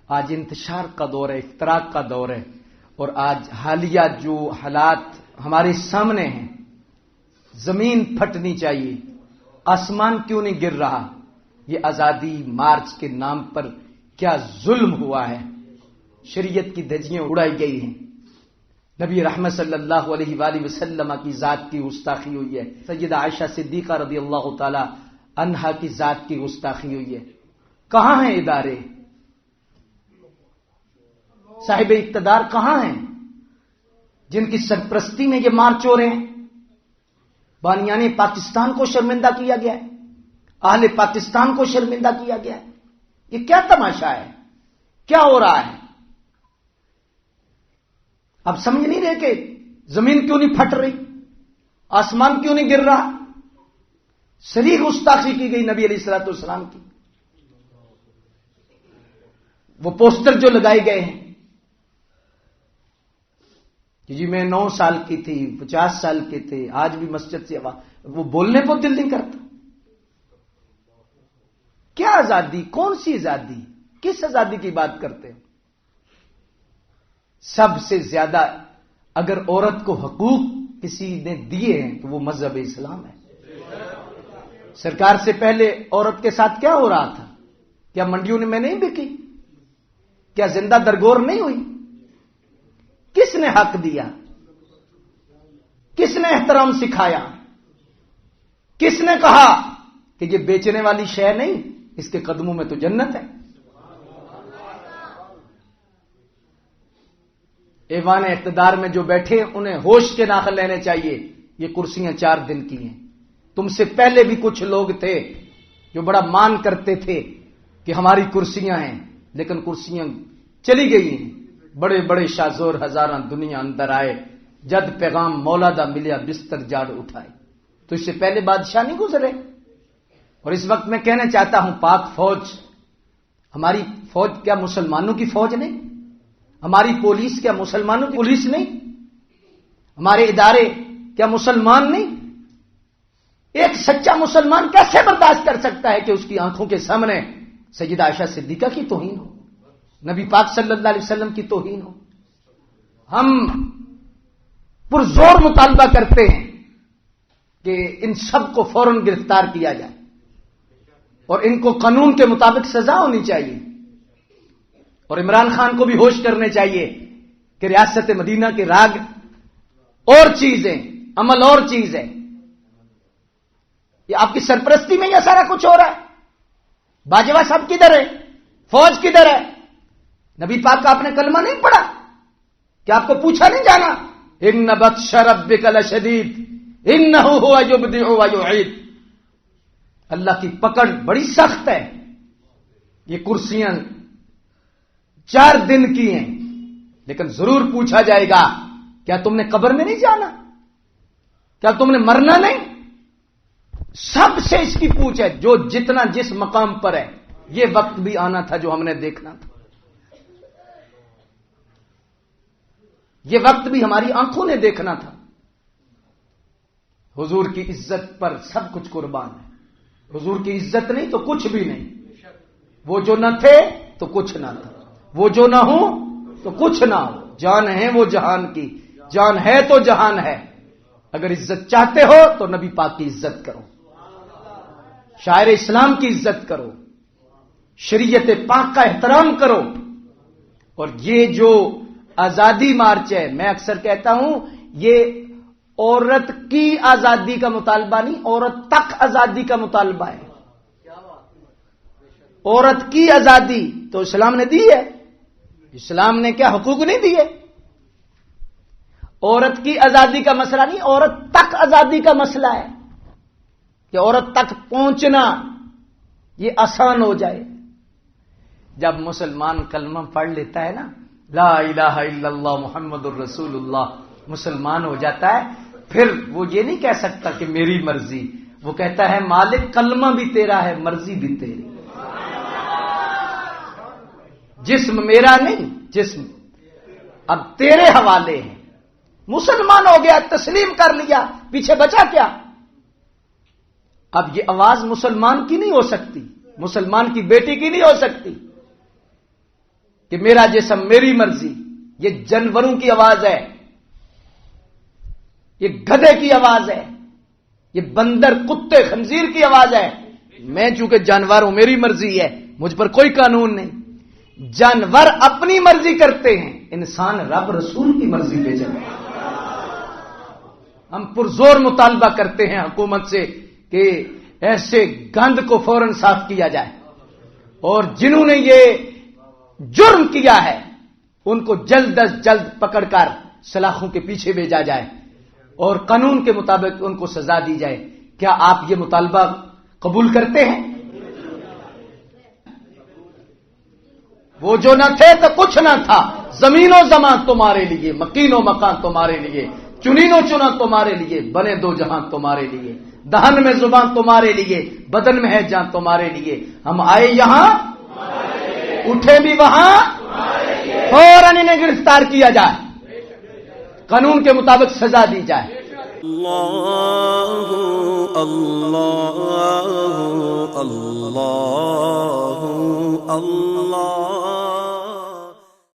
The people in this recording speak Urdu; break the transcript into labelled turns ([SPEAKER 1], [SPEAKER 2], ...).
[SPEAKER 1] آج انتشار کا دور ہے، افتراق کا دور ہے، اور آج حالیہ جو حالات ہمارے سامنے ہیں، زمین پھٹنی چاہیے، آسمان کیوں نہیں گر رہا؟ یہ آزادی مارچ کے نام پر کیا ظلم ہوا ہے، شریعت کی دھجیاں اڑائی گئی ہیں، نبی رحمت صلی اللہ علیہ وآلہ وسلم کی ذات کی گستاخی ہوئی ہے، سیدہ عائشہ صدیقہ رضی اللہ تعالی عنہا کی ذات کی گستاخی ہوئی ہے۔ کہاں ہیں ادارے؟ صاحب اقتدار کہاں ہیں جن کی سرپرستی میں یہ مارچ ہو رہے ہیں؟ بانیان پاکستان کو شرمندہ کیا گیا ہے، اہل پاکستان کو شرمندہ کیا گیا ہے۔ یہ کیا تماشا ہے؟ کیا ہو رہا ہے؟ اب سمجھ نہیں رہے کہ زمین کیوں نہیں پھٹ رہی، آسمان کیوں نہیں گر رہا؟ صریح گستاخی کی گئی نبی علیہ الصلوۃ والسلام کی۔ وہ پوسٹر جو لگائے گئے ہیں کہ جی میں 9 سال کی تھی، 50 سال کے تھے، آج بھی مسجد سے وہ بولنے کو دل نہیں کرتا۔ کیا آزادی؟ کون سی آزادی؟ کس آزادی کی بات کرتے ہیں؟ سب سے زیادہ اگر عورت کو حقوق کسی نے دیے ہیں تو وہ مذہب اسلام ہے۔ سرکار سے پہلے عورت کے ساتھ کیا ہو رہا تھا؟ کیا منڈیوں میں نہیں بکی؟ کیا زندہ درگور نہیں ہوئی؟ کس نے حق دیا؟ کس نے احترام سکھایا؟ کس نے کہا کہ یہ بیچنے والی شے نہیں، اس کے قدموں میں تو جنت ہے؟ ایوان اقتدار میں جو بیٹھے انہیں ہوش کے ناخن لینے چاہیے۔ یہ کرسیاں 4 دن کی ہیں۔ تم سے پہلے بھی کچھ لوگ تھے جو بڑا مان کرتے تھے کہ ہماری کرسیاں ہیں، لیکن کرسیاں چلی گئی ہیں۔ بڑے بڑے شاہزور ہزاراں دنیا اندر آئے، جد پیغام مولا دا ملیا بستر جاڑ اٹھائے۔ تو اس سے پہلے بادشاہ نہیں گزرے؟ اور اس وقت میں کہنا چاہتا ہوں پاک فوج، ہماری فوج کیا مسلمانوں کی فوج نہیں؟ ہماری پولیس کیا مسلمانوں کی پولیس نہیں؟ ہمارے ادارے کیا مسلمان نہیں؟ ایک سچا مسلمان کیسے برداشت کر سکتا ہے کہ اس کی آنکھوں کے سامنے سیدہ عائشہ صدیقہ کی توہین ہو، نبی پاک صلی اللہ علیہ وسلم کی توہین ہو؟ ہم پرزور مطالبہ کرتے ہیں کہ ان سب کو فوراً گرفتار کیا جائے اور ان کو قانون کے مطابق سزا ہونی چاہیے، اور عمران خان کو بھی ہوش کرنے چاہیے کہ ریاست مدینہ کے راگ اور چیز ہے، عمل اور چیز ہے۔ یہ آپ کی سرپرستی میں یہ سارا کچھ ہو رہا ہے۔ باجوہ صاحب کدھر ہے؟ فوج کدھر ہے؟ نبی پاک کا آپ نے کلمہ نہیں پڑھا؟ کیا آپ کو پوچھا نہیں جانا؟ ان بطش ربک لشدید انہ ھو یبدئ ویعید۔ اللہ کی پکڑ بڑی سخت ہے۔ یہ کرسیاں 4 دن کی ہیں، لیکن ضرور پوچھا جائے گا کیا تم نے قبر میں نہیں جانا؟ کیا تم نے مرنا نہیں؟ سب سے اس کی پوچھ ہے، جو جتنا جس مقام پر ہے۔ یہ وقت بھی آنا تھا جو ہم نے دیکھنا تھا، یہ وقت بھی ہماری آنکھوں نے دیکھنا تھا۔ حضور کی عزت پر سب کچھ قربان ہے۔ حضور کی عزت نہیں تو کچھ بھی نہیں۔ وہ جو نہ تھے تو کچھ نہ تھا، وہ جو نہ ہو تو کچھ نہ ہو۔ جان ہے وہ جہان کی، جان ہے تو جہان ہے۔ اگر عزت چاہتے ہو تو نبی پاک کی عزت کرو، شاعر اسلام کی عزت کرو، شریعت پاک کا احترام کرو۔ اور یہ جو آزادی مارچ ہے، میں اکثر کہتا ہوں یہ عورت کی آزادی کا مطالبہ نہیں، عورت تک آزادی کا مطالبہ ہے۔ عورت کی آزادی تو اسلام نے دی ہے، اسلام نے کیا حقوق نہیں دیے؟ عورت کی آزادی کا مسئلہ نہیں، عورت تک آزادی کا مسئلہ ہے کہ عورت تک پہنچنا یہ آسان ہو جائے۔ جب مسلمان کلمہ پڑھ لیتا ہے نا، لا الہ الا اللہ محمد الرسول اللہ، مسلمان ہو جاتا ہے، پھر وہ یہ نہیں کہہ سکتا کہ میری مرضی، وہ کہتا ہے مالک کلمہ بھی تیرا ہے، مرضی بھی تیری۔ جسم میرا نہیں، جسم اب تیرے حوالے ہیں۔ مسلمان ہو گیا، تسلیم کر لیا، پیچھے بچا کیا؟ اب یہ آواز مسلمان کی نہیں ہو سکتی، مسلمان کی بیٹی کی نہیں ہو سکتی، کہ میرا جسم میری مرضی، یہ جانوروں کی آواز ہے، یہ گدھے کی آواز ہے، یہ بندر کتے خنزیر کی آواز ہے۔ میں چونکہ جانور ہوں، میری مرضی ہے، مجھ پر کوئی قانون نہیں۔ جانور اپنی مرضی کرتے ہیں، انسان رب رسول کی مرضی پہ چلتے ہیں۔ ہم پرزور مطالبہ کرتے ہیں حکومت سے کہ ایسے گند کو فوراً صاف کیا جائے، اور جنہوں نے یہ جرم کیا ہے ان کو جلد از جلد پکڑ کر سلاخوں کے پیچھے بھیجا جائے اور قانون کے مطابق ان کو سزا دی جائے۔ کیا آپ یہ مطالبہ قبول کرتے ہیں؟ وہ جو نہ تھے تو کچھ نہ تھا، زمین و زمان تمہارے لیے، مکین و مکان تمہارے لیے، چنین و چنا تمہارے لیے، بنے دو جہاں تمہارے لیے، دہن میں زبان تمہارے لیے، بدن میں ہے جان تمہارے لیے۔ ہم آئے یہاں، اٹھے بھی وہاں، فوراً انہیں گرفتار کیا جائے، قانون کے مطابق سزا دی جائے۔
[SPEAKER 2] اللہ اللہ اللہ اللہ